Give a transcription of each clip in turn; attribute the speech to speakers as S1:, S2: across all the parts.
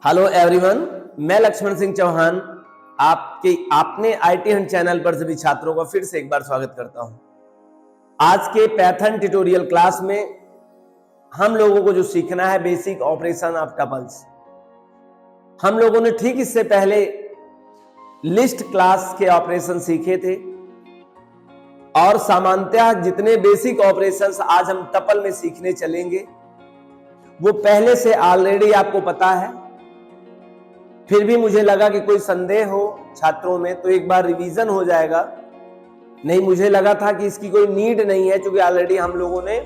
S1: Hello everyone, मैं लक्ष्मण सिंह चौहान आपने IT Hunt channel पर सभी छात्रों का फिर से एक बार स्वागत करता हूं। आज के पैथन ट्यूटोरियल क्लास में हम लोगों को जो सीखना है बेसिक ऑपरेशन ऑफ टपल्स। हम लोगों ने ठीक इससे पहले लिस्ट क्लास के ऑपरेशन सीखे थे और सामान्यतः जितने बेसिक ऑपरेशंस आज हम टपल में सीखने चलेंगे वो पहले से ऑलरेडी आपको पता है। फिर भी मुझे लगा कि कोई संदेह हो छात्रों में तो एक बार रिवीजन हो जाएगा। नहीं, मुझे लगा था कि इसकी कोई नीड नहीं है क्योंकि ऑलरेडी हम लोगों ने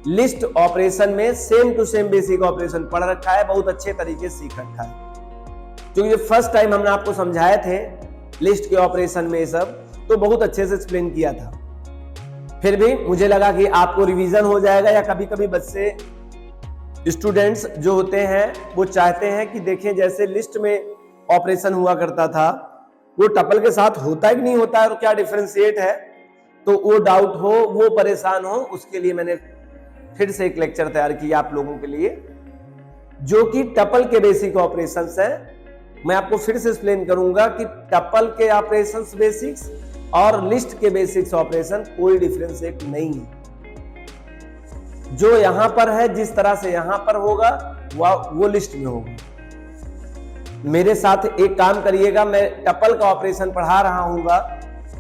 S1: लिस्ट ऑपरेशन में same to same basic operation पढ़ रखा है, बहुत अच्छे तरीके से सीख रखा है। क्योंकि जब फर्स्ट टाइम हमने आपको समझाए थे लिस्ट के ऑपरेशन में ये सब तो बहुत अच्छे से एक्सप्लेन किया था। फिर भी मुझे लगा कि आपको रिवीजन हो जाएगा, या कभी कभी बच्चे स्टूडेंट्स जो होते हैं वो चाहते हैं कि देखें जैसे लिस्ट में ऑपरेशन हुआ करता था वो टपल के साथ होता है कि नहीं होता है और क्या डिफरेंशिएट है, तो वो डाउट हो, वो परेशान हो, उसके लिए मैंने फिर से एक लेक्चर तैयार किया आप लोगों के लिए जो कि टपल के बेसिक ऑपरेशंस हैं। मैं आपको फिर से एक्सप्लेन करूंगा कि टपल के ऑपरेशंस बेसिक्स और लिस्ट के बेसिक्स ऑपरेशन कोई डिफरेंशिएट नहीं है। जो यहां पर है जिस तरह से यहां पर होगा वो लिस्ट में होगा। मेरे साथ एक काम करिएगा, मैं टपल का ऑपरेशन पढ़ा रहा हूंगा,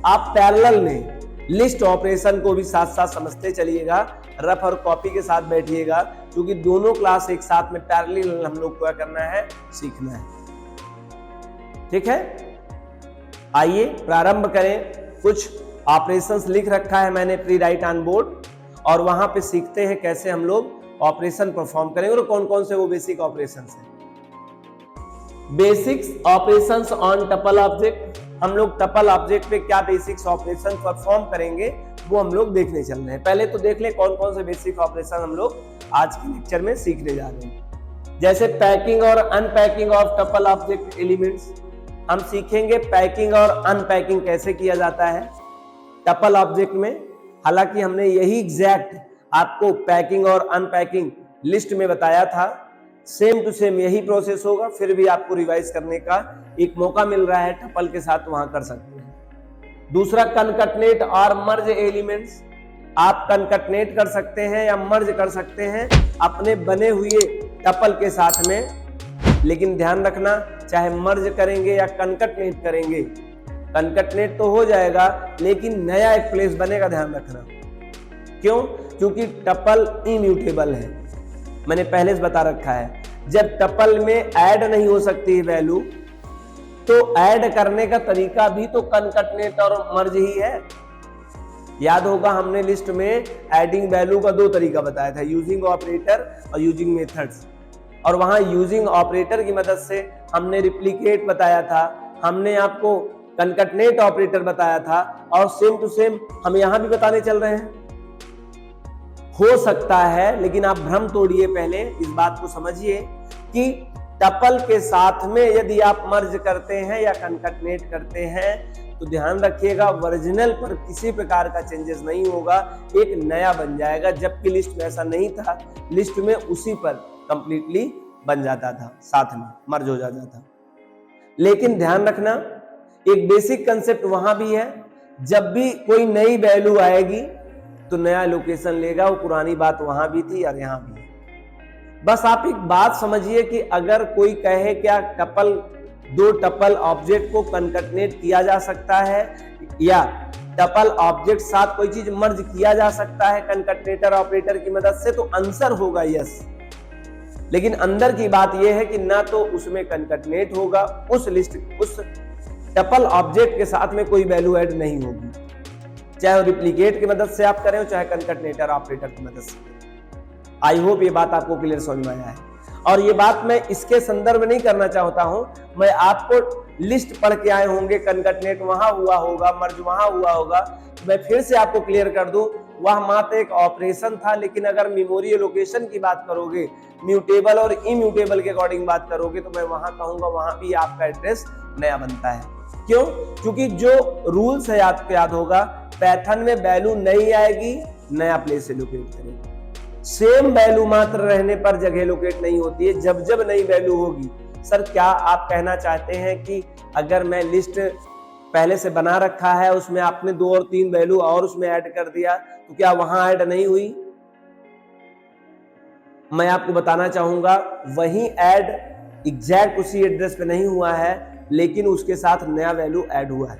S1: आप पैरेलल में लिस्ट ऑपरेशन को भी साथ साथ समझते चलिएगा, रफ और कॉपी के साथ बैठिएगा क्योंकि दोनों क्लास एक साथ में पैरेलल हम लोग को करना है, सीखना है। ठीक है, आइए प्रारंभ करें। कुछ ऑपरेशंस लिख रखा है मैंने प्री राइट ऑन बोर्ड और वहां पे सीखते हैं कैसे हम लोग ऑपरेशन परफॉर्म करेंगे और कौन कौन से वो बेसिक ऑपरेशंस हैं। Basics operations on tuple object. हम लोग टपल ऑब्जेक्ट पे क्या बेसिक्स ऑपरेशन परफॉर्म करेंगे वो हम लोग देखने चल रहे हैं। पहले तो देख ले कौन कौन से बेसिक ऑपरेशन हम लोग आज के लेक्चर में सीखने जा रहे हैं। जैसे पैकिंग और unpacking of tuple object elements. हम सीखेंगे पैकिंग और अनपैकिंग कैसे किया जाता है टपल ऑब्जेक्ट में। हालांकि हमने यही एग्जैक्ट आपको पैकिंग और अनपैकिंग लिस्ट में बताया था, सेम टू सेम यही प्रोसेस होगा, फिर भी आपको रिवाइज करने का एक मौका मिल रहा है टपल के साथ, वहां कर सकते हैं। दूसरा कनकटनेट और मर्ज एलिमेंट्स। आप कनकटनेट कर सकते हैं या मर्ज कर सकते हैं अपने बने हुए टपल के साथ में, लेकिन ध्यान रखना चाहे मर्ज करेंगे या कनकटनेट करेंगे, कनकटनेट तो हो जाएगा लेकिन नया एक प्लेस बनेगा, ध्यान रखना। क्यों? क्योंकि टपल इम्यूटेबल है, मैंने पहले से बता रखा है। जब टपल में ऐड नहीं हो सकती है वैल्यू तो ऐड करने का तरीका भी तो कनकटनेट और मर्ज ही है। याद होगा हमने लिस्ट में एडिंग वैल्यू का दो तरीका बताया था, यूजिंग ऑपरेटर और यूजिंग मेथड्स। और वहां यूजिंग ऑपरेटर की मदद से हमने रिप्लिकेट बताया था, हमने आपको कनकटनेट ऑपरेटर बताया था और सेम टू सेम हम यहां भी बताने चल रहे हैं। हो सकता है, लेकिन आप भ्रम तोड़िए, पहले इस बात को समझिए कि टपल के साथ में यदि आप मर्ज करते हैं या कनकटनेट करते हैं तो ध्यान रखिएगा ओरिजिनल पर किसी प्रकार का चेंजेस नहीं होगा, एक नया बन जाएगा। जबकि लिस्ट में ऐसा नहीं था, लिस्ट में उसी पर कंप्लीटली बन जाता था, साथ में मर्ज हो जाता था। लेकिन ध्यान रखना एक बेसिक कंसेप्ट वहां भी है, जब भी कोई नई वैल्यू आएगी तो नया लोकेशन लेगा, वो पुरानी बात वहां भी थी और यहां भी है। बस आप एक बात समझिए कि अगर कोई कहे क्या टपल दो टपल ऑब्जेक्ट को कनकटनेट किया जा सकता है या टपल ऑब्जेक्ट साथ कोई चीज मर्ज किया जा सकता है कनकटनेटर ऑपरेटर की मदद से, तो आंसर होगा यस। लेकिन अंदर की बात यह है कि ना तो उसमें कनकटनेट होगा, उस लिस्ट उस टपल ऑब्जेक्ट के साथ में कोई वैल्यू ऐड नहीं होगी, चाहे रिप्लिकेट की मदद से आप करें चाहे कनकटनेटर ऑपरेटर की मदद से। आई होप ये बात आपको क्लियर समझ में आया है। और ये बात मैं इसके संदर्भ में नहीं करना चाहता हूं, मैं आपको लिस्ट पढ़ के आए होंगे, कनकटनेट वहां हुआ होगा, मर्ज वहां हुआ होगा, मैं फिर से आपको क्लियर कर दूं वह मात्र एक ऑपरेशन था। लेकिन अगर मेमोरी लोकेशन की बात करोगे, म्यूटेबल और इम्यूटेबल के अकॉर्डिंग बात करोगे, तो मैं वहां कहूंगा वहां भी आपका एड्रेस नया बनता है। क्यों? क्योंकि जो रूल्स है आपको याद होगा, पैथन में वैल्यू नहीं आएगी, नया प्लेस से लोकेट करेगा। सेम वैल्यू मात्र रहने पर जगह लोकेट नहीं होती है, जब जब नई वैल्यू होगी सर क्या आप कहना चाहते हैं कि अगर मैं लिस्ट पहले से बना रखा है, उसमें आपने 2 और 3 वैल्यू और उसमें ऐड कर दिया, तो क्या वहां ऐड नहीं हुई? मैं आपको बताना चाहूंगा वही ऐड एग्जैक्ट उसी एड्रेस पे नहीं हुआ है, लेकिन उसके साथ नया वैल्यू ऐड हुआ है।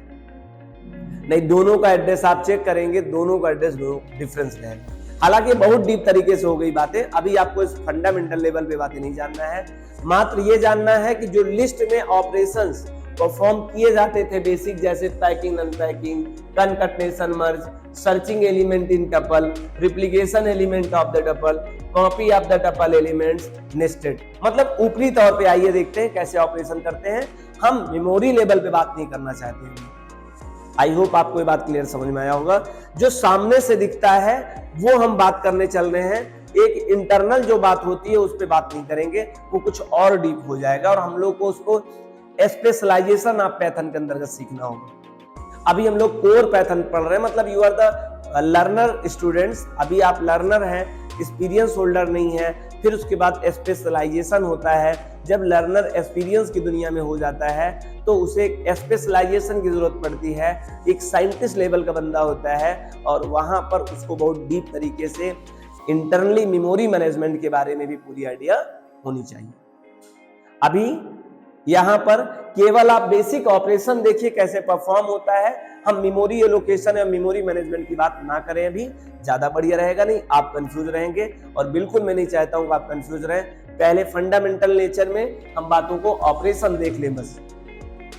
S1: नहीं, दोनों का एड्रेस आप चेक करेंगे, दोनों का एड्रेस डिफरेंस रहेगा। हालांकि बहुत डीप तरीके से हो गई बातें, अभी आपको इस फंडामेंटल लेवल पे बातें नहीं जानना है, मात्र ये जानना है कि जो लिस्ट में ऑपरेशंस परफॉर्म किए जाते थे बेसिक, जैसे packing, unpacking, concatenation, merge, searching element in tuple, replication element of the tuple, copy of the tuple elements, nested. मतलब ऊपरी तौर पे आइए देखते हैं कैसे ऑपरेशन करते हैं। हम मेमोरी लेवल पे बात नहीं करना चाहते हैं। आई होप आपको ये बात क्लियर समझ में आया होगा। जो सामने से दिखता है वो हम बात करने चल रहे हैं, एक इंटरनल जो बात होती है उस पर बात नहीं करेंगे, वो कुछ और डीप हो जाएगा और हम लोग को उसको स्पेशलाइजेशन ऑफ पैथर्न के अंतर्गत सीखना होगा। अभी हम लोग कोर पैथर्न पढ़ रहे हैं, मतलब you are the learner students, अभी आप लर्नर हैं, एक्सपीरियंस होल्डर नहीं है। फिर उसके बाद स्पेशलाइजेशन होता है। जब लर्नर एक्सपीरियंस की दुनिया में हो जाता है तो उसे एक स्पेशलाइजेशन की जरूरत पड़ती है, एक साइंटिस्ट लेवल का बंदा होता है और वहां पर उसको बहुत डीप तरीके से इंटरनली मेमोरी मैनेजमेंट के बारे में भी पूरी आइडिया होनी चाहिए। अभी यहां पर केवल आप बेसिक ऑपरेशन देखिए कैसे परफॉर्म होता है, हम मेमोरी एलोकेशन या मेमोरी मैनेजमेंट की बात ना करें, अभी ज्यादा बढ़िया रहेगा, नहीं आप कंफ्यूज रहेंगे और बिल्कुल मैं नहीं चाहता हूं कि आप कंफ्यूज रहें। पहले फंडामेंटल नेचर में हम बातों को ऑपरेशन देख लें बस,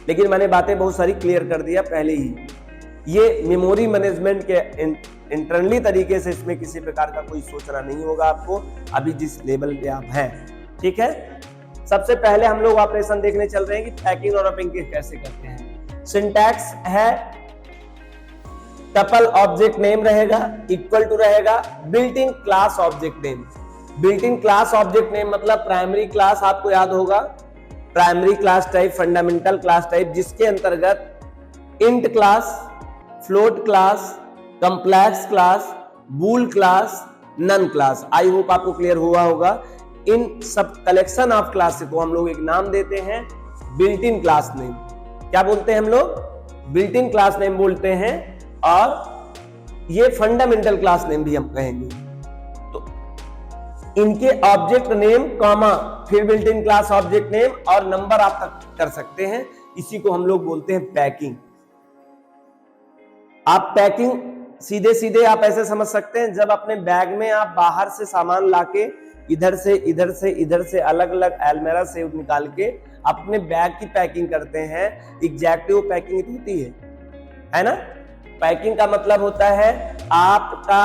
S1: लेकिन मैंने बातें बहुत सारी क्लियर कर दिया पहले ही। ये मेमोरी मैनेजमेंट के इंटरनली तरीके से इसमें किसी प्रकार का कोई सोचना नहीं होगा आपको, अभी जिस लेवल पे आप हैं, ठीक है। सबसे पहले हम लोग ऑपरेशन देखने चल रहे हैं कि पैकिंग और रैपिंग कैसे करते हैं। सिंटैक्स है टपल ऑब्जेक्ट नेम रहेगा इक्वल टू रहेगा built in class object name. Built in class object name मतलब प्राइमरी क्लास, आपको याद होगा primary class type, fundamental class type, जिसके अंतर्गत int class, float class, complex class, bool class, none class. I hope आपको clear हुआ होगा। इन सब कलेक्शन ऑफ क्लास को हम लोग एक नाम देते हैं बिल्ट इन क्लास नेम। क्या बोलते हैं हम लोग? बिल्ट इन क्लास नेम बोलते हैं, और ये फंडामेंटल क्लास नेम भी हम कहेंगे। तो इनके ऑब्जेक्ट नेम कॉमा फिर built in class object name और नंबर आप तक कर सकते हैं, इसी को हम लोग बोलते हैं पैकिंग। आप पैकिंग सीधे सीधे आप ऐसे समझ सकते हैं, जब अपने बैग में आप बाहर से सामान लाके इधर से अलग अलग अलमीरा से निकाल के अपने बैग की पैकिंग करते हैं, एग्जैक्टली वो पैकिंग होती है ना। पैकिंग का मतलब होता है आपका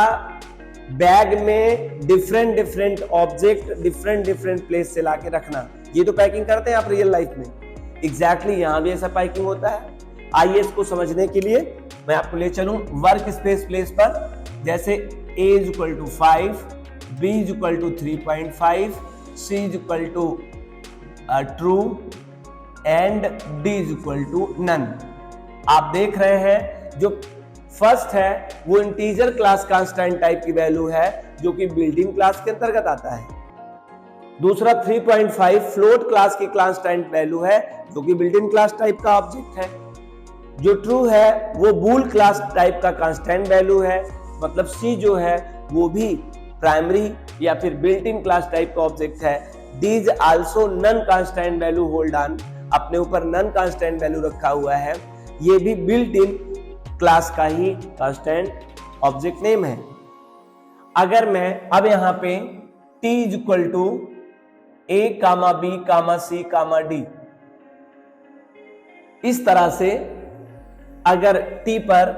S1: बैग में डिफरेंट ऑब्जेक्ट डिफरेंट प्लेस से लाके रखना, ये तो पैकिंग करते हैं आप रियल लाइफ में। एग्जैक्टली यहां भी ऐसा पैकिंग होता है। आइए इसको समझने के लिए मैं आपको ले चलूं वर्क स्पेस प्लेस पर। जैसे a is equal to 5, b is equal to 3.5, c is equal to true and d is equal to none. आप देख रहे हैं जो फर्स्ट है वो इंटीजर क्लास कांस्टेंट टाइप की वैल्यू है, जो कि बिल्डिंग क्लास के अंतर्गत आता है। दूसरा 3.5 फ्लोट क्लास की कांस्टेंट वैल्यू है, जो कि बिल्डिंग क्लास टाइप का ऑब्जेक्ट है। जो ट्रू है वो बूल क्लास टाइप का कांस्टेंट वैल्यू है, मतलब सी जो है वो भी प्राइमरी या फिर बिल्ट इन क्लास टाइप का ऑब्जेक्ट है। D is also none constant value, hold on, अपने ऊपर नन कांस्टेंट वैल्यू रखा हुआ है, ये भी बिल्ट इन क्लास का ही कांस्टेंट ऑब्जेक्ट नेम है। अगर मैं अब यहां पे t is equal to a comma b comma c comma d, इस तरह से अगर t पर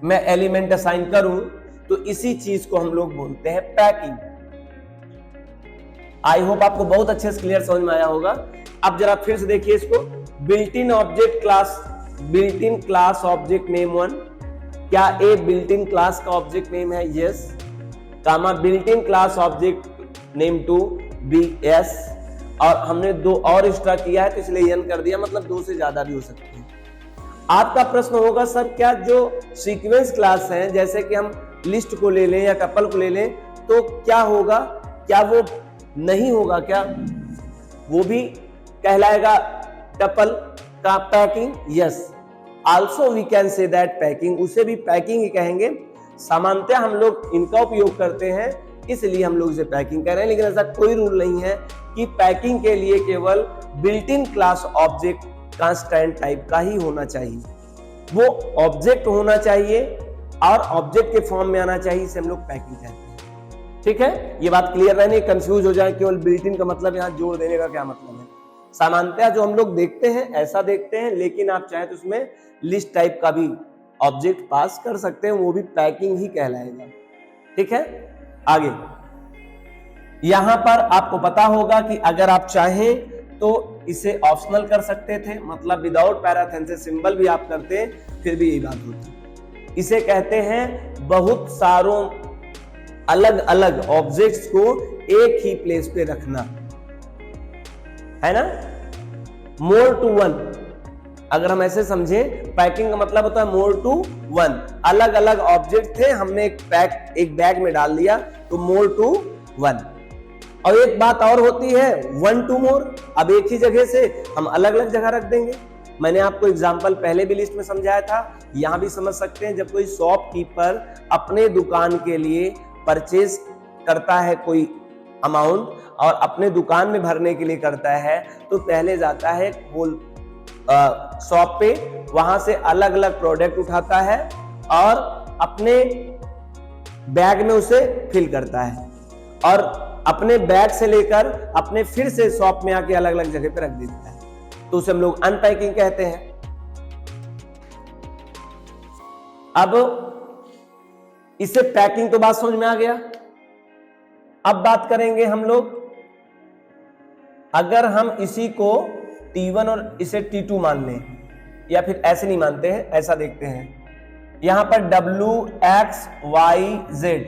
S1: मैं एलिमेंट असाइन करूं तो इसी चीज को हम लोग बोलते हैं पैकिंग। आई होप आपको बहुत अच्छे से क्लियर समझ में आया होगा। अब जरा फिर से देखिए इसको, built in object class, built in class object name 1, क्या ए बिल्ट इन क्लास का ऑब्जेक्ट नेम है? Yes. Comma built in class object name 2 बी एस, और हमने 2 और एक्स्ट्रा किया है तो इसलिए n कर दिया, मतलब 2 से ज्यादा भी हो सकते हैं। आपका प्रश्न होगा सर क्या जो सीक्वेंस क्लास हैं, जैसे कि हम लिस्ट को ले लें या टपल को ले लें, तो क्या होगा, क्या वो नहीं होगा क्या? वो भी कहलाएगा टपल का packing? Yes, also we can say that packing, उसे भी पैकिंग ही कहेंगे। सामान्यतः हम लोग इनका उपयोग करते हैं इसलिए हम लोग इसे पैकिंग कह रहे हैं, लेकिन ऐसा कोई रूल नहीं है कि पैकिंग के लिए केवल built in class object constant type का ही होना चाहिए। वो ऑब्जेक्ट होना चाहिए और ऑब्जेक्ट के फॉर्म में आना चाहिए, इसे हम लोग पैकिंग कहते हैं। ठीक है, ये बात क्लियर रहनी, कंफ्यूज हो जाए केवल बिल्ट इन का मतलब यहाँ जोड़ देने का क्या मतलब है। सामान्यतः जो हम लोग देखते हैं ऐसा देखते हैं, लेकिन आप चाहे तो उसमें लिस्ट टाइप का भी ऑब्जेक्ट पास कर सकते हैं, वो भी पैकिंग ही कहलाएगा। ठीक है, आगे यहां पर आपको पता होगा कि अगर आप चाहें तो इसे ऑप्शनल कर सकते थे, मतलब विदाउट पैराथेसिस सिंबल भी आप करते फिर भी यही बात होती। इसे कहते हैं बहुत सारों अलग अलग ऑब्जेक्ट्स को एक ही प्लेस पे रखना, है ना, मोर टू वन। अगर हम ऐसे समझे, पैकिंग का मतलब होता है मोर टू वन, अलग अलग ऑब्जेक्ट थे, हमने एक बैग में डाल दिया तो मोर टू वन। और एक बात और होती है वन टू मोर, अब एक ही जगह से हम अलग अलग जगह रख देंगे। मैंने आपको एग्जांपल पहले भी लिस्ट में समझाया था, यहां भी समझ सकते हैं। जब कोई शॉपकीपर अपने दुकान के लिए परचेज करता है कोई अमाउंट और अपने दुकान में भरने के लिए करता है, तो पहले जाता है होल शॉप पे, वहां से अलग अलग प्रोडक्ट उठाता है और अपने बैग में उसे फिल करता है और अपने बैग से लेकर अपने फिर से शॉप में आके अलग अलग जगह पे रख देता है, तो उसे हम लोग अनपैकिंग कहते हैं। अब इसे पैकिंग तो बात समझ में आ गया। अब बात करेंगे हम लोग, अगर हम इसी को T1 और इसे T2 मान लें, या फिर ऐसे नहीं मानते हैं, ऐसा देखते हैं। यहां पर W X Y Z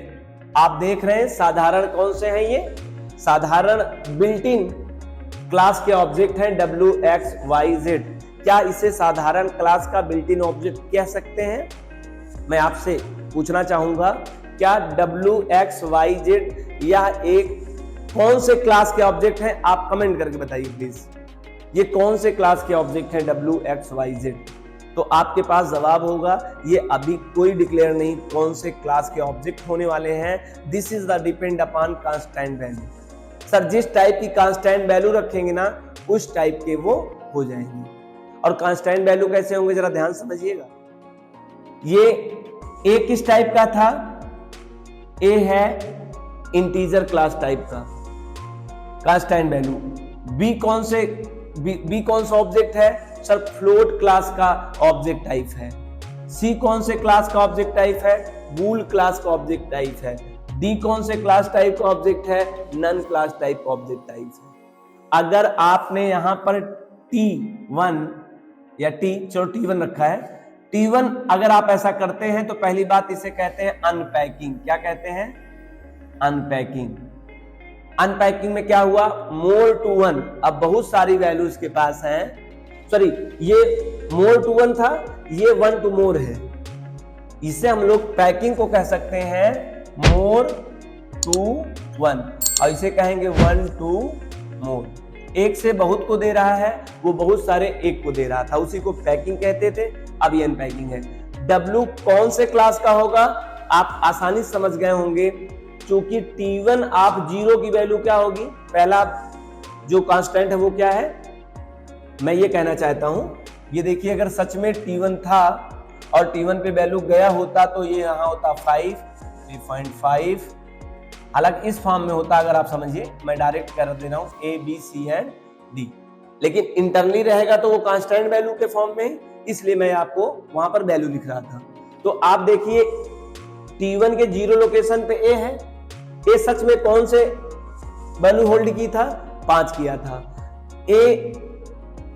S1: आप देख रहे हैं, साधारण कौन से हैं? ये साधारण बिल्ट इन क्लास के ऑब्जेक्ट हैं W X Y Z। क्या इसे साधारण क्लास का बिल्ट इन ऑब्जेक्ट कह सकते हैं? मैं आपसे पूछना चाहूंगा, क्या W X Y Z यह एक कौन से क्लास के ऑब्जेक्ट हैं? आप कमेंट करके बताइए प्लीज, ये कौन से क्लास के ऑब्जेक्ट हैं W X Y Z? तो आपके पास जवाब होगा ये अभी कोई डिक्लेयर नहीं कौन से क्लास के ऑब्जेक्ट होने वाले हैं। This is the depend upon constant value. Sir जिस टाइप की कांस्टेंट वैल्यू रखेंगे ना, उस टाइप के वो हो जाएंगे। और कांस्टेंट वैल्यू कैसे होंगे जरा ध्यान समझिएगा। ये ए किस टाइप का था? ए है इंटीजर क्लास टाइप का कांस्टेंट वैल्यू। बी कौन सा ऑब्जेक्ट है? सर फ्लोट क्लास का ऑब्जेक्ट टाइप है। सी कौन से क्लास का ऑब्जेक्ट टाइप है? बूल क्लास का ऑब्जेक्ट टाइप है। डी कौन से क्लास टाइप का ऑब्जेक्ट है? नन क्लास टाइप का ऑब्जेक्ट टाइप है। अगर आपने यहां पर T1 या T1 रखा है, T1 अगर आप ऐसा करते हैं तो पहली बात इसे कहते हैं अनपैकिंग। क्या कहते हैं? अनपैकिंग। अनपैकिंग में क्या हुआ? More to one. अब बहुत सारी वैल्यूज के पास हैं, सॉरी ये मोर टू वन था, ये वन टू मोर है। इसे हम लोग पैकिंग को कह सकते हैं मोर टू वन, और इसे कहेंगे वन टू मोर। एक से बहुत को दे रहा है, वो बहुत सारे एक को दे रहा था, उसी को पैकिंग कहते थे। अब ये अनपैकिंग है। W कौन से क्लास का होगा? आप आसानी से समझ गए होंगे, क्योंकि T1 आप जीरो की वैल्यू क्या होगी? पहला जो कांस्टेंट है वो क्या है? मैं ये कहना चाहता हूं, ये देखिए अगर सच में T1 था और T1 पे वैल्यू गया होता तो ये यहां होता 5, 3.5। हालांकि इस फॉर्म में होता, अगर आप समझिए, मैं डायरेक्ट कर दे रहा हूं A B C and D, लेकिन इंटरनली रहेगा तो वो कांस्टेंट वैल्यू के फॉर्म में, इसलिए मैं आपको वहां पर वैल्यू लिख रहा था। तो आप देखिए T1 के जीरो लोकेशन पे A है। A सच में कौन से वैल्यू होल्ड की था? 5 किया था। A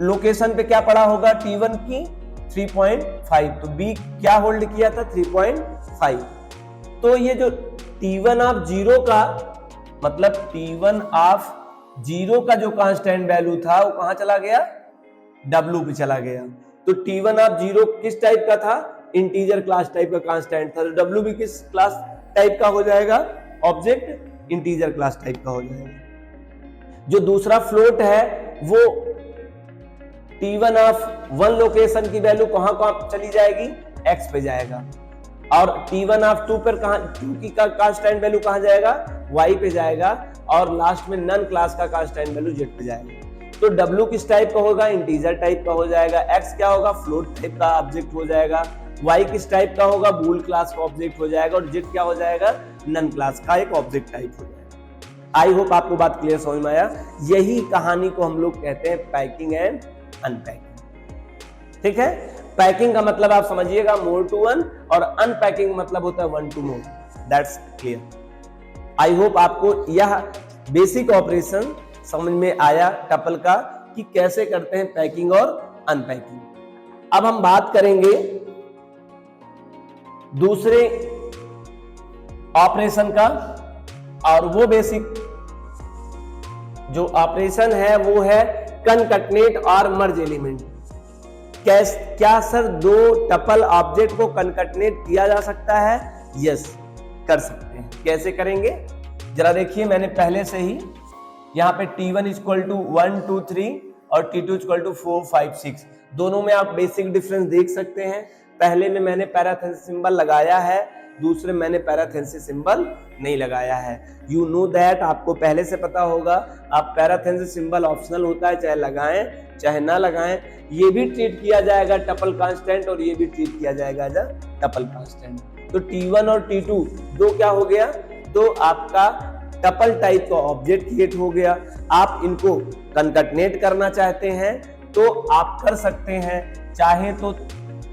S1: लोकेशन पे क्या पड़ा होगा? T1 की 3.5, तो B क्या होल्ड किया था? 3.5। तो ये जो T1 ऑफ जीरो का मतलब T1 ऑफ जीरो का जो कांस्टेंट वैल्यू था वो कहां चला गया? W पे चला गया। तो T1 ऑफ जीरो किस टाइप का था? इंटीजर क्लास टाइप का कांस्टेंट था। तो W भी किस क्लास टाइप का हो जाएगा? ऑब्जेक्ट इंटीजर क्लास टाइप का हो जाएगा। जो दूसरा फ्लोट है वो T1 ऑफ वन लोकेशन की वैल्यू कहां चली जाएगी, x पे जाएगा, और T1 ऑफ 2 पर टू की कांस्टेंट वैल्यू कहां जाएगा, y पे जाएगा, और लास्ट में नन क्लास का कांस्टेंट वैल्यू z पे जाएगा। तो w किस टाइप का होगा, इंटीजर टाइप का हो जाएगा, x क्या होगा, फ्लोट टाइप का ऑब्जेक्ट हो जाएगा, y किस टाइप का होगा, बूल क्लास का ऑब्जेक्ट हो जाएगा, और z क्या हो जाएगा, नन क्लास का एक ऑब्जेक्ट टाइप हो जाएगा। आई होप आपको बात क्लियर समझ में आया। यही कहानी को हम लोग कहते हैं पैकिंग एंड अनपैकिंग। ठीक है, पैकिंग का मतलब आप समझिएगा मोर टू वन, और अनपैकिंग मतलब होता है one two more. That's clear. I hope आपको यह बेसिक ऑपरेशन समझ में आया टपल का कि कैसे करते हैं पैकिंग और अनपैकिंग। अब हम बात करेंगे दूसरे ऑपरेशन का, और वो बेसिक जो ऑपरेशन है वो है कनकटनेट और मर्ज एलिमेंट। क्या सर दो टपल ऑब्जेक्ट को कनकटनेट किया जा सकता है? यस, कर सकते हैं। कैसे करेंगे जरा देखिए, मैंने पहले से ही यहाँ पे T1 इक्वल टू 1 2 3 और T2 इक्वल टू 4 5 6 दोनों में आप बेसिक डिफरेंस देख सकते हैं। पहले में मैंने पैराथेसिस सिंबल लगाया है, दूसरे मैंने पैराथेसिस सिंबल नहीं लगाया है। यू नो दैट, आपको पहले से पता होगा। आप पैराथेसिस सिंबल ऑप्शनल होता है, चाहे लगाएं चाहे ना लगाएं। ये भी ट्रीट किया जाएगा टपल कांस्टेंट, और ये भी ट्रीट किया जाएगा एज अ टपल कांस्टेंट। तो T1 और T2 दो क्या हो गया, दो आपका टपल टाइप का ऑब्जेक्ट क्रिएट हो गया। आप इनको कनकटनेट करना चाहते हैं तो आप कर सकते हैं, चाहे तो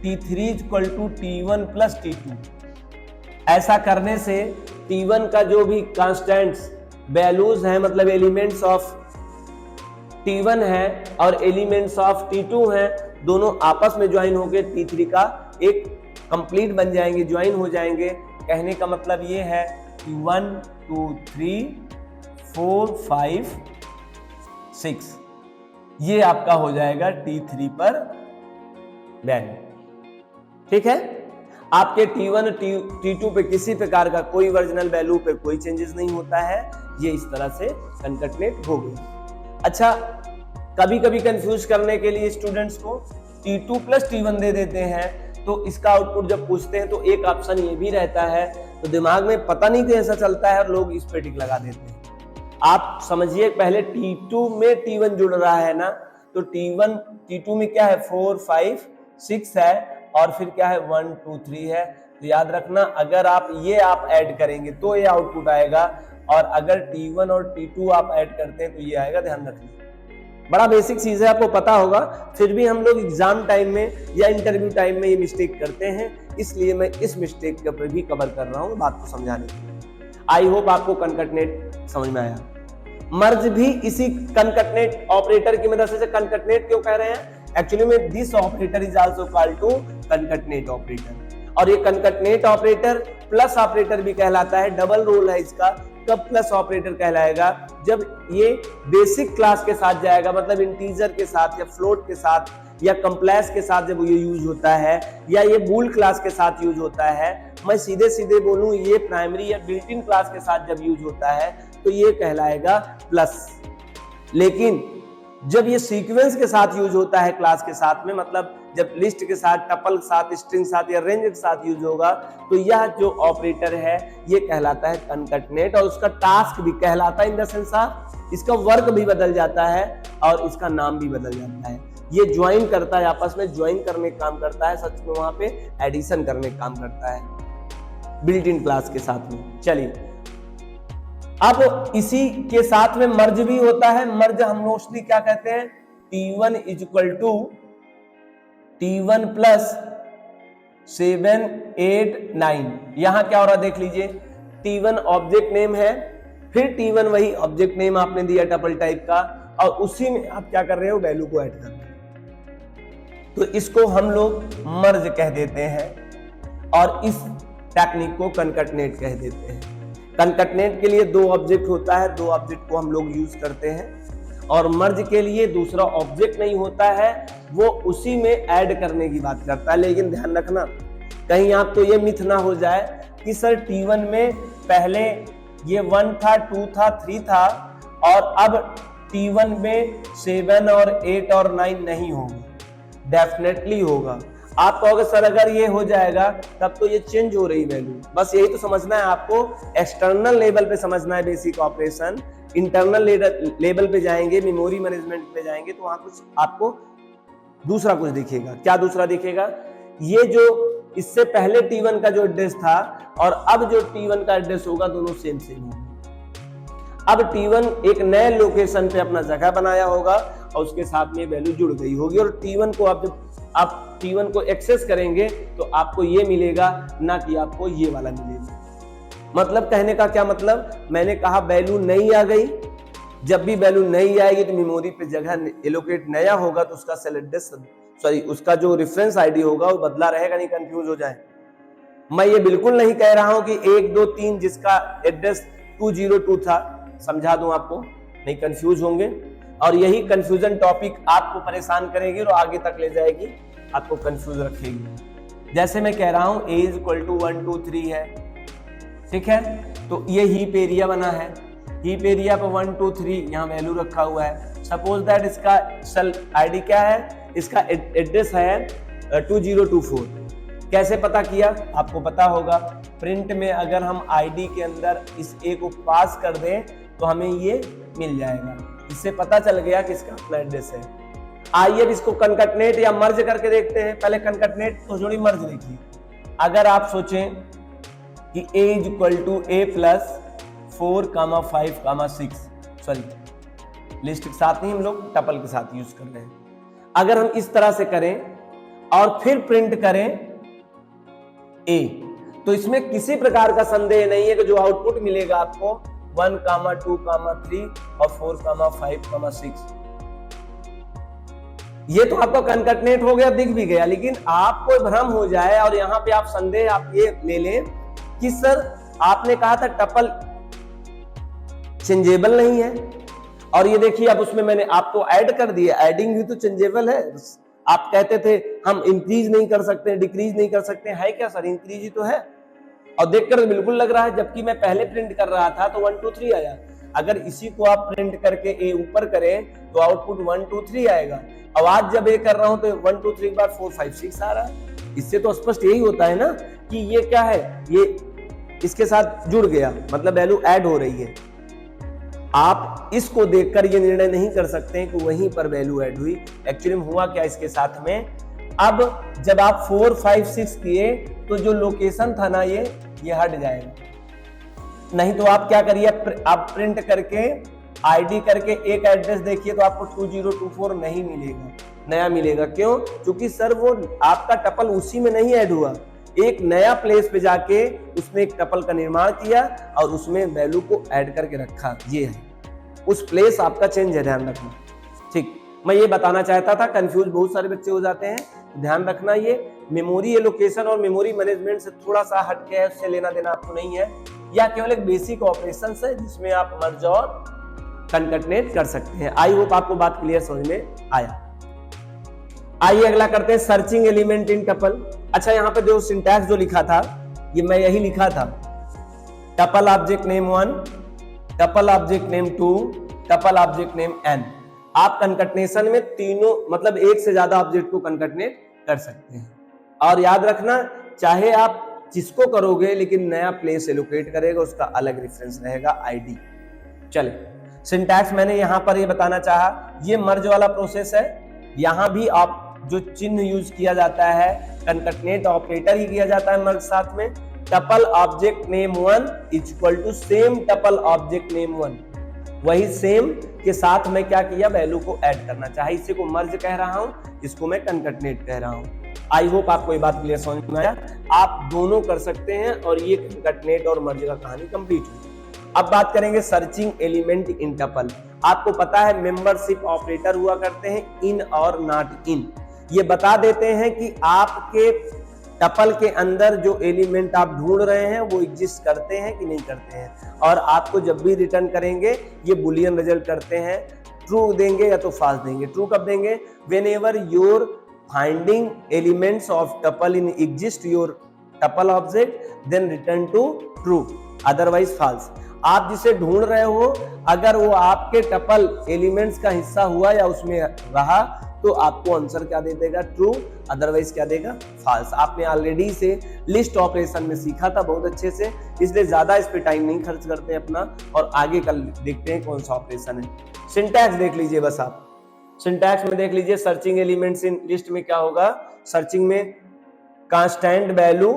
S1: T3 equal to T1 plus T2। ऐसा करने से T1 का जो भी कांस्टेंट्स वैल्यूज हैं, मतलब एलिमेंट्स ऑफ T1 है और एलिमेंट्स ऑफ T2 हैं, दोनों आपस में ज्वाइन होकर T3 का एक कंप्लीट बन जाएंगे, ज्वाइन हो जाएंगे। कहने का मतलब ये है कि 1 2 3 4 5 6 ये आपका हो जाएगा T3 पर वैल्यू। ठीक है, आपके T1 T2 पे किसी प्रकार का कोई वर्जिनल वैल्यू पे कोई चेंजेस नहीं होता है। ये इस तरह से कनकटनेट हो गई। अच्छा, कभी कभी कंफ्यूज करने के लिए स्टूडेंट्स को T2 प्लस T1 दे देते हैं, तो इसका आउटपुट जब पूछते हैं तो एक ऑप्शन ये भी रहता है, तो दिमाग में पता नहीं कैसा चलता है और लोग इस पे टिक लगा देते हैं। आप समझिए, पहले T2 में T1 जुड़ रहा है ना, तो T2 में क्या है 4 5 6 है, और फिर क्या है 1 2 3 है। तो याद रखना, अगर आप ऐड करेंगे तो ये आउटपुट आएगा, और अगर T1 और T2 आप ऐड करते हैं तो ये आएगा। ध्यान रखना, बड़ा बेसिक चीज है, आपको पता होगा, फिर भी हम लोग एग्जाम टाइम में या इंटरव्यू टाइम में ये मिस्टेक करते हैं, इसलिए मैं इस मिस्टेक के ऊपर भी कवर कर रहा हूँ बात को समझाने के लिए। आई होप आपको कनकटनेट समझ में आया। मर्ज भी इसी कनकटनेट ऑपरेटर की मदद से, कनकटनेट क्यों कह रहे हैं, एक्चुअली में this operator is also called to concatenate operator. और ये कनकटनेट ऑपरेटर प्लस ऑपरेटर भी कहलाता है, डबल रोल है इसका। कब प्लस ऑपरेटर कहलाएगा, जब ये बेसिक क्लास के साथ जाएगा, मतलब इंटीजर के साथ या फ्लोट के साथ या कंप्लेक्स के साथ जब ये यूज होता है, या ये बूल क्लास के साथ यूज होता है। मैं सीधे सीधे बोलूं, ये प्राइमरी या बिल्ट इन क्लास के साथ जब यूज होता है तो ये कहलाएगा प्लस। लेकिन जब ये सीक्वेंस के साथ यूज होता है क्लास के साथ में, मतलब जब लिस्ट के साथ, टपल के साथ, स्ट्रिंग के साथ या रेंज के साथ यूज होगा, तो यह जो ऑपरेटर है ये कहलाता है कनकटनेट, और उसका टास्क भी कहलाता है इन द सेंस ऑफ इसका वर्क भी बदल जाता है और इसका नाम भी बदल जाता है। ये ज्वाइन करता है, आपस में ज्वाइन करने का काम करता है, सच में वहां पे एडिशन करने का काम करता है बिल्ट इन क्लास के साथ में। चलिए, अब इसी के साथ में मर्ज भी होता है। मर्ज हम मोस्टली क्या कहते हैं, T1 equal to T1 plus 7 8 9। यहां क्या हो रहा देख लीजिए, T1 ऑब्जेक्ट नेम है, फिर T1 वही ऑब्जेक्ट नेम आपने दिया टपल टाइप का, और उसी में आप क्या कर रहे हो, वैल्यू को ऐड कर रहे हो। तो इसको हम लोग मर्ज कह देते हैं, और इस टेक्निक को कनकटनेट कह देते हैं। कनकटनेट के लिए दो ऑब्जेक्ट होता है, दो ऑब्जेक्ट को हम लोग यूज करते हैं, और मर्ज के लिए दूसरा ऑब्जेक्ट नहीं होता है, वो उसी में ऐड करने की बात करता है। लेकिन ध्यान रखना, कहीं आपको ये मिथ ना हो जाए कि सर T1 में पहले ये 1 था, 2 था, 3 था, और अब T1 में 7 और 8 और 9 नहीं होगा, डेफिनेटली होगा। आप कहोगे सर अगर ये हो जाएगा तब तो ये चेंज हो रही वैल्यू। बस यही तो समझना है आपको, एक्सटर्नल लेवल पे समझना है बेसिक ऑपरेशन। इंटरनल लेवल पे जाएंगे, मेमोरी मैनेजमेंट पे जाएंगे तो वहां कुछ आपको दूसरा कुछ दिखेगा। क्या दूसरा दिखेगा? ये जो इससे पहले T1 का जो एड्रेस था और अब जो T1 का एड्रेस होगा दोनों सेम सेम होगा। अब T1 एक नए लोकेशन पे अपना जगह बनाया होगा और उसके साथ में वैल्यू जुड़ गई होगी, और T1 को आप जब आप T1 को एक्सेस करेंगे तो आपको ये मिलेगा, ना कि आपको ये वाला मिलेगा। मतलब कहने का क्या मतलब, मैंने कहा वैल्यू नई आ गई, जब भी वैल्यू नई आएगी तो मेमोरी पे जगह एलोकेट नया होगा तो उसका सेल एड्रेस उसका जो रेफरेंस आईडी होगा वो बदला रहेगा, नहीं कंफ्यूज हो जाए। मैं ये बिल्कुल नहीं कह रहा हूं कि 1 2 3 जिसका एड्रेस 202 था, समझा दूं आपको, नहीं कंफ्यूज होंगे। और यही कंफ्यूजन टॉपिक आपको परेशान करेगी और आगे तक ले जाएगी, आपको कंफ्यूज रखेगी। जैसे मैं कह रहा हूं a = 1 2 3 है, ठीक है, तो ये हीप एरिया बना है, हीप एरिया पर 1 2 3 यहाँ वैल्यू रखा हुआ है। सपोज दैट इसका सेल आईडी क्या है, इसका एड्रेस है 2024। कैसे पता किया आपको पता होगा, प्रिंट में अगर हम आईडी के अंदर इस ए को पास कर दें तो हमें ये मिल जाएगा, इससे पता चल गया कि इसका अपना एड्रेस है। आइए अब इसको कनकटनेट या मर्ज करके देखते हैं। पहले कनकटनेट तो जोड़ी मर्ज देखिए। अगर आप सोचें कि a = a + 4, 5, 6, सॉरी लिस्ट के साथ नहीं, हम लोग टपल के साथ यूज कर रहे हैं। अगर हम इस तरह से करें और फिर प्रिंट करें a, तो इसमें किसी प्रकार का संदेह नहीं है कि जो आउटपुट मिलेगा आपको 1, 2, 3 और 4, 5, 6, ये तो आपका कनकटनेट हो गया, दिख भी गया। लेकिन आपको भ्रम हो जाए और यहां पे आप संदेह आप ये ले लें कि सर आपने कहा था टपल चेंजेबल नहीं है, और ये देखिए अब उसमें मैंने आपको ऐड कर दिया, एडिंग भी तो चेंजेबल है। आप कहते थे हम इंक्रीज नहीं कर सकते, डिक्रीज नहीं कर सकते, है क्या सर? इंक्रीज ही तो है, और देखकर बिल्कुल लग रहा है, जबकि मैं पहले प्रिंट कर रहा था तो 1 2 3 आया। अगर इसी को आप प्रिंट करके ए ऊपर करें तो आउटपुट 1 2 3 आएगा। अब आज जब ए कर रहा हूं तो 1 2 3 के बाद 4 5 6 आ रहा है। इससे तो स्पष्ट यही होता है ना कि ये क्या है, ये इसके साथ जुड़ गया, मतलब वैल्यू ऐड हो रही है। आप इसको देखकर ये निर्णय नहीं कर सकते हैं कि वहीं पर वैल्यू ऐड हुई। एक्चुअली में हुआ क्या इसके साथ में, अब जब आप 4 5 6 किए तो जो लोकेशन था ना ये हट जाएगा। नहीं तो आप क्या करिए, आप प्रिंट करके आईडी करके एक एड्रेस देखिए तो आपको 2024 नहीं मिलेगा, नया मिलेगा। क्यों? क्योंकि सर वो आपका टपल उसी में नहीं ऐड हुआ, एक नया प्लेस पे जाके उसने एक टपल का निर्माण किया और उसमें वैल्यू को ऐड करके रखा। ये है उस प्लेस आपका चेंज है, ध्यान रखना। ठीक, मैं ये बताना चाहता था, कंफ्यूज बहुत सारे बच्चे हो जाते हैं, ध्यान रखना। ये मेमोरी एलोकेशन और मेमोरी मैनेजमेंट से थोड़ा सा हटके है, उससे लेना देना आपको नहीं है। या केवल एक बेसिक ऑपरेशन है जिसमें आप मर्ज और कनकटनेट कर सकते हैं। आई होप आपको बात क्लियर समझ में आया। आइए अगला करते हैं, सर्चिंग एलिमेंट इन टपल। अच्छा, यहाँ पे जो सिंटैक्स जो लिखा था ये मैं यही लिखा था, tuple object name 1, tuple object name 2, tuple object name n। आप कनकटनेशन में तीनों मतलब एक से ज्यादा ऑब्जेक्ट को कनकटनेट कर सकते हैं। और याद रखना, चाहे आप जिसको करोगे लेकिन नया प्लेस एलोकेट करेगा, उसका अलग रेफरेंस रहेगा, आईडी। चले, सिंटैक्स मैंने यहां पर ये बताना चाहा, ये मर्ज वाला प्रोसेस है। यहां भी आप जो चिन्ह यूज किया जाता है, कनकटनेट ऑपरेटर ही किया जाता है मर्ज साथ में। Tuple object name 1 = same tuple object name 1, वही सेम के साथ मैं क्या किया, वैल्यू को ऐड करना। चाहे इसी को मर्ज कह रहा हूं, इसको मैं कनकटनेट कह रहा हूं। आई होप आपको ये बात क्लियर समझ में आया। आप दोनों कर सकते हैं और ये कनकटनेट और मर्ज का कहानी कंप्लीट हुई। अब बात करेंगे सर्चिंग एलिमेंट इन टपल। आपको पता है मेंबरशिप ऑपरेटर हुआ करते हैं इन और नॉट इन। ये बता देते हैं कि आपके टपल के अंदर जो एलिमेंट आप ढूंढ रहे हैं वो एग्जिस्ट करते हैं कि नहीं करते हैं, और आपको जब भी रिटर्न करेंगे ये बुलियन रिजल्ट करते हैं, ट्रू देंगे या तो फाल्स देंगे। ट्रू कब देंगे? Whenever your finding elements of tuple in exist your tuple object then return to true, otherwise false. आप जिसे ढूंढ रहे हो अगर वो आपके टपल एलिमेंट्स का हिस्सा हुआ या उसमें रहा तो आपको आंसर क्या दे देगा, ट्रू, अदरवाइज क्या देगा, फॉल्स। आपने ऑलरेडी से लिस्ट ऑपरेशन में सीखा था बहुत अच्छे से, इसलिए ज्यादा इस पे टाइम नहीं खर्च करते हैं अपना और आगे कल देखते हैं कौन सा ऑपरेशन है। सिंटैक्स देख लीजिए बस आप, सिंटैक्स में देख लीजिए सर्चिंग एलिमेंट्स इन लिस्ट में क्या होगा, सर्चिंग में कांस्टेंट वैल्यू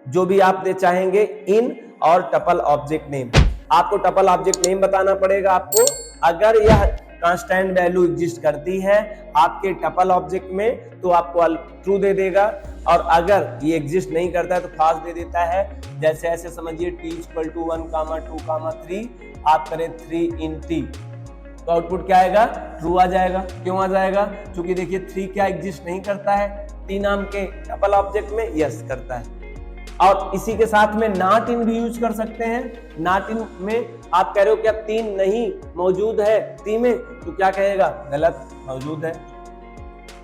S1: जो भी आप दे चाहेंगे इन और टपल ऑब्जेक्ट नेम, आपको टपल ऑब्जेक्ट नेम बताना पड़ेगा आपको। अगर यह कांस्टेंट वैल्यू एग्जिस्ट करती है आपके टपल ऑब्जेक्ट में तो आपको ट्रू दे देगा, और अगर ये एग्जिस्ट नहीं करता है तो फॉल्स दे देता है। जैसे ऐसे समझिए t = 1, 2, 3, आप करें 3 इन t तो आउटपुट क्या आएगा, ट्रू आ जाएगा। क्यों आ जाएगा, क्योंकि देखिए 3 क्या एग्जिस्ट नहीं करता है t नाम के टपल ऑब्जेक्ट में, यस करता है। और इसी के साथ में नॉट इन भी यूज कर सकते हैं। नॉट इन में आप कह रहे हो क्या 3 नहीं मौजूद है टी में, तो क्या कहेगा, गलत, मौजूद है।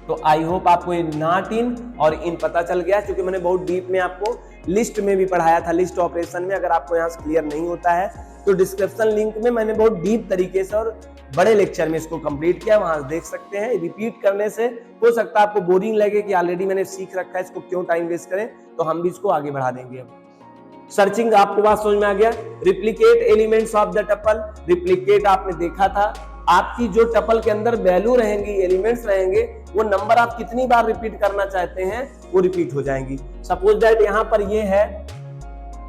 S1: तो आई होप आपको ये नॉट इन और इन पता चल गया, क्योंकि मैंने बहुत डीप में आपको लिस्ट में भी पढ़ाया था, लिस्ट ऑपरेशन में। अगर आपको यहाँ से क्लियर नहीं होता है तो डिस्क्रिप्शन लिंक में मैंने बहुत डीप तरीके से और बड़े लेक्चर में इसको कंप्लीट किया, वहां देख सकते हैं। रिपीट करने से हो सकता है आपको बोरिंग लगे कि ऑलरेडी मैंने सीख रखा है, इसको क्यों टाइम वेस्ट करें, तो हम भी इसको आगे बढ़ा देंगे। अब सर्चिंग आपको बात समझ में आ गया। Replicate elements of the tuple, replicate आपने देखा था, आपकी जो टपल के अंदर वैल्यू रहेंगी, एलिमेंट्स रहेंगे, वो नंबर आप कितनी बार रिपीट करना चाहते हैं वो रिपीट हो जाएंगी। सपोज दैट यहां पर ये है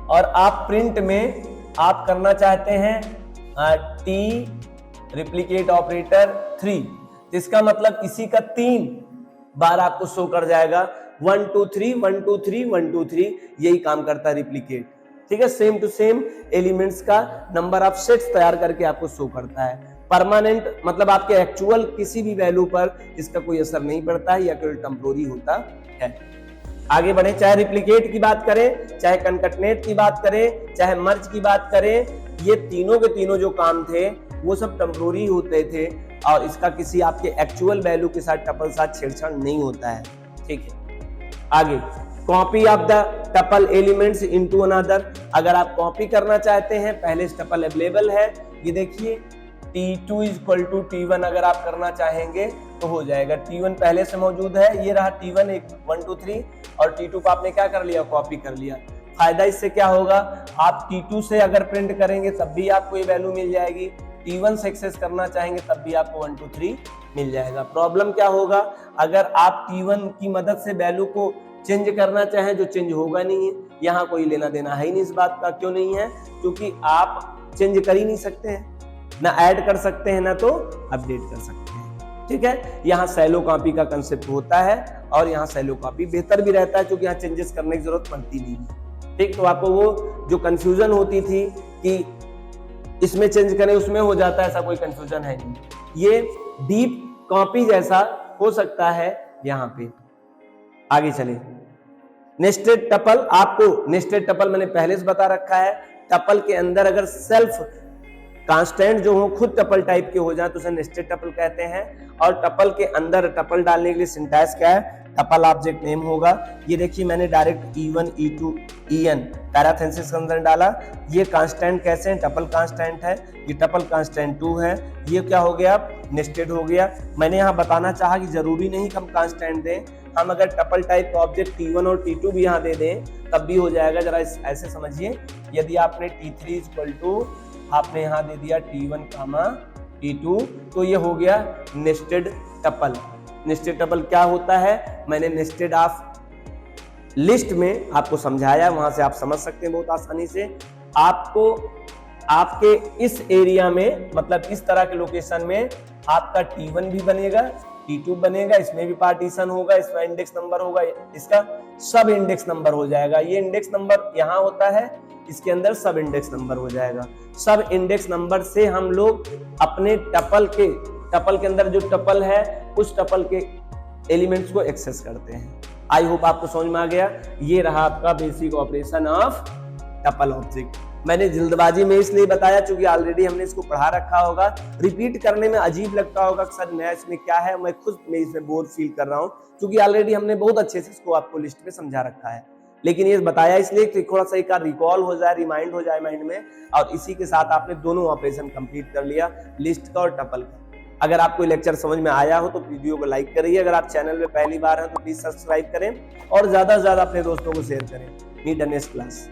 S1: और आप प्रिंट में आप करना चाहते हैं टी रिप्लिकेट ऑपरेटर 3, इसका मतलब इसी का 3 बार आपको शो कर जाएगा, 1 2 3 1 2 3 1 2 3, यही काम करता है रिप्लिकेट। ठीक है, सेम टू सेम एलिमेंट्स का नंबर ऑफ सेट्स तैयार करके आपको शो करता है। परमानेंट मतलब आपके एक्चुअल किसी भी वैल्यू पर इसका कोई असर नहीं पड़ता है या कोई टेम्पोररी होता है। आगे बढ़े, चाहे रिप्लिकेट की बात करें, चाहे कनकटनेट की बात करें, चाहे मर्ज की बात करें, ये तीनों के तीनों जो काम थे वो सब टेम्पोररी होते थे और इसका किसी आपके एक्चुअल वैल्यू के साथ टपल साथ छेड़छाड़ नहीं होता है। ठीक है, आगे copy of the tuple elements into another, अगर आप कॉपी करना चाहते हैं, पहले टपल अवेलेबल है, ये देखिए T2 = T1 अगर आप करना चाहेंगे तो हो जाएगा। T1 पहले से मौजूद है, ये रहा T1 1 2 3 और T2 को आपने क्या कर लिया, कॉपी कर लिया। फायदा इससे क्या होगा, आप T2 से अगर प्रिंट करेंगे तब भी आपको ये वैल्यू मिल जाएगी, T1 से एक्सेस करना चाहेंगे तब भी आपको 1 2 3 मिल जाएगा। प्रॉब्लम क्या होगा, अगर आप T1 की मदद से वैल्यू को चेंज करना चाहें जो चेंज होगा नहीं है, यहाँ कोई लेना देना है ही नहीं इस बात का। क्यों नहीं है, क्योंकि आप चेंज कर ही नहीं सकते हैं, ना ऐड कर सकते हैं ना तो अपडेट कर सकते हैं। ठीक है, यहाँ सैलो कॉपी का कंसेप्ट होता है और यहाँ सैलो कॉपी बेहतर भी रहता है क्योंकि यहाँ चेंजेस करने की जरूरत पड़ती नहीं है। ठीक, तो आपको वो जो कंफ्यूजन होती थी कि इसमें चेंज करें उसमें हो जाता है, ऐसा कोई कंफ्यूजन है नहीं। ये डीप कॉपी जैसा हो सकता है यहाँ पे। आगे चले, नेस्टेड टपल, आपको नेस्टेड टपल मैंने पहले से बता रखा है। टपल के अंदर अगर सेल्फ कांस्टेंट जो हो खुद टपल टाइप के हो जाए तो उसे नेस्टेड टपल कहते हैं। और टपल के अंदर टपल डालने के लिए सिंटैक्स क्या है, टपल ऑब्जेक्ट नेम होगा। ये देखिए मैंने डायरेक्ट E1 E2 EN पैराथेसिस के अंदर डाला। ये कांस्टेंट कैसे हैं, टपल कांस्टेंट है, ये टपल कांस्टेंट 2 है, ये क्या हो गया, नेस्टेड हो गया। मैंने यहाँ बताना चाहा कि जरूरी नहीं कि हम कांस्टेंट दें, हम अगर टपल टाइप का ऑब्जेक्ट T1 और T2 भी यहाँ दे दें तब भी हो जाएगा। जरा ऐसे समझिए, यदि आपने T3 = आपने यहाँ दे दिया T1, T2, तो ये हो गया नेस्टेड टपल। नेस्टेड टपल क्या होता है, मैंने नेस्टेड ऑफ लिस्ट में आपको समझाया, वहां से आप समझ सकते हैं बहुत आसानी से। आपको आपके इस एरिया में मतलब इस तरह के लोकेशन में आपका T1 भी बनेगा, T2 बनेगा, इसमें भी पार्टीशन होगा, इसमें इंडेक्स नंबर होगा, इसका सब इंडेक्स नंबर हो जाएगा। ये इंडेक्स नंबर यहाँ होता है, इसके अंदर सब इंडेक्स नंबर हो जाएगा। सब इंडेक्स नंबर से हम लोग अपने टपल के अंदर जो टपल है उस टपल के एलिमेंट्स को एक्सेस करते हैं। आई होप आपको समझ में आ गया। ये रहा आपका basic operation of tuple object. मैंने जल्दबाजी में इसलिए बताया क्योंकि ऑलरेडी हमने इसको पढ़ा रखा होगा, रिपीट करने में अजीब लगता होगा कि सर नया इसमें क्या है, मैं खुद में इसमें बोर फील कर रहा हूँ क्योंकि ऑलरेडी हमने बहुत अच्छे से इसको आपको लिस्ट में समझा रखा है। लेकिन ये बताया इसलिए कि थोड़ा सा एक रिकॉल हो जाए, रिमाइंड हो जाए माइंड में, और इसी के साथ आपने दोनों ऑपरेशन कंप्लीट कर लिया, लिस्ट का और टपल का। अगर आपको लेक्चर समझ में आया हो तो वीडियो को लाइक करिए। अगर आप चैनल में पहली बार हैं तो प्लीज सब्सक्राइब करें और ज्यादा से ज्यादा अपने दोस्तों को शेयर करें। Meet the next class.